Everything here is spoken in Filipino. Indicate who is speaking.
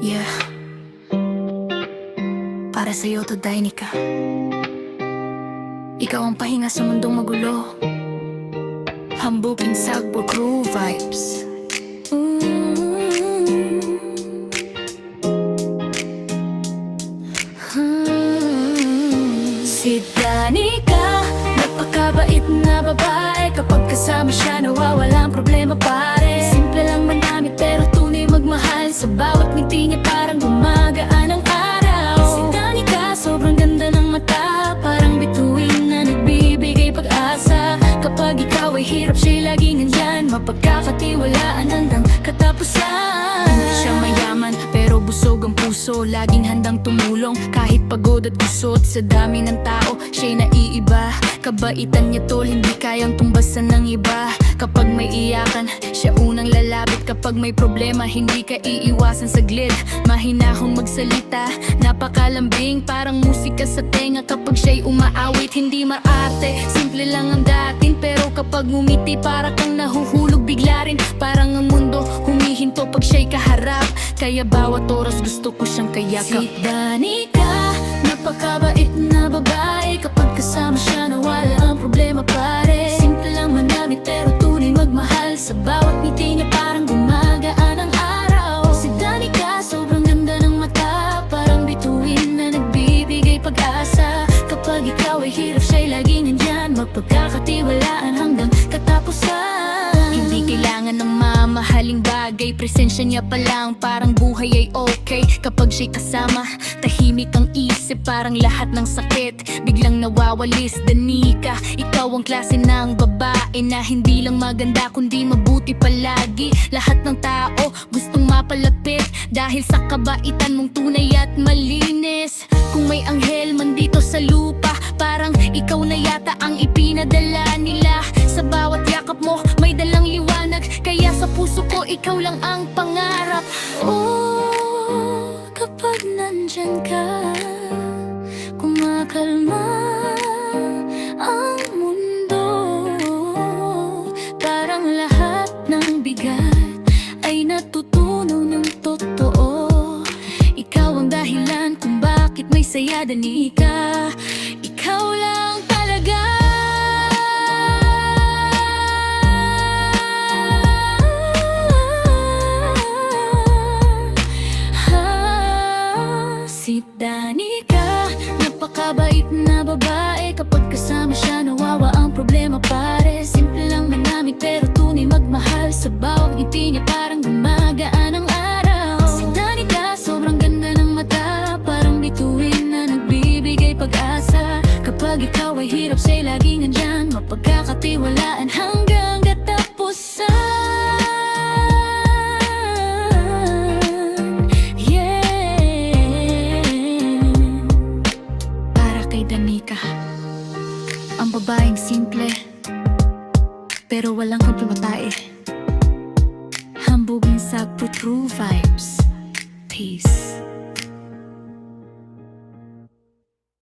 Speaker 1: Yeah, para sa'yo to, Danica. Ikaw ang pahinga sa mundong magulo, hambuking sagbo crew vibes. Si Danica, napakabait na babae. Kapag kasama siya, nawawalang problema, pare. Simple lang manamit pero tunay magmahal. Sa bawat ngiti niya parang gumagaan ang araw. Si Danica, sobrang ganda ng mata, parang bituin na nagbibigay pag-asa. Kapag ikaw ay hirap, siya'y laging nandyan, mapagkakatiwalaan hanggang katapusan. Hindi siya mayaman pero busog ang puso, laging handang tumulong kahit pagod at gusot. Sa dami ng tao, siya'y naiiba. Kabaitan niya tol, hindi kayang tumbasan ng iba. Kapag may iyakan, siya unang lalapit. Kapag may problema, hindi ka iiwasan saglit. Mahinahong magsalita, napakalambing, parang musika sa tenga. Kapag siya'y umaawit, hindi maarte, simple lang ang dating. Pero kapag ngumiti, para kang nahuhulog bigla rin. Parang ang mundo humihinto pag siya'y kaharap. Kaya bawat oras gusto ko siyang kayakap. Si Danica, napakabait na babae. Kapag kasama siya, nawala ang problema, pare. Simple lang manamit pero tunay magmahal. Sa bawat ngiti niya parang gumagaan ang araw. Si Danica, sobrang ganda ng mata, parang bituin na nagbibigay pag-asa. Kapag ikaw ay hirap, siya'y laging nandyan, mapagkakatiwalaan hanggang katapusan. Hindi kailangan ng mamahaling bagay, presensya niya pa lang, parang buhay ay okay. Kapag siya'y kasama, tahimik ang isip, parang lahat ng sakit biglang nawawalis. Danica, ikaw ang klase ng babae na hindi lang maganda kundi mabuti palagi. Lahat ng tao gustong mapalapit dahil sa kabaitan mong tunay at malinis. Kung may anghel man dito sa lupa, parang ikaw na yata ang ipinadala nila. Sa bawat yakap mo may dalang liwanag, kaya sa puso ko ikaw lang ang pangarap. Oh, kapag nandyan ka, kumakalma ang mundo. Parang lahat ng bigat ay natutunaw ng totoo. Ikaw ang dahilan kung bakit may saya, Danica. Ikaw lang talaga. Si Danica, napakabait na babae. Kapag kasama siya, nawawa ang problema, pare. Simple lang manamit pero tunay magmahal. Sa bawat ngiti niya parang gumagaan ang araw. Si Danica, sobrang ganda ng mata, parang bituin na nagbibigay pag-asa. Kapag ikaw ay hirap, siya'y laging nandyan, mapagkakatiwalaan hanggang katapusan. Danica, ang babaeng simple pero walang kampimatae, hambugin sa true vibes. Peace.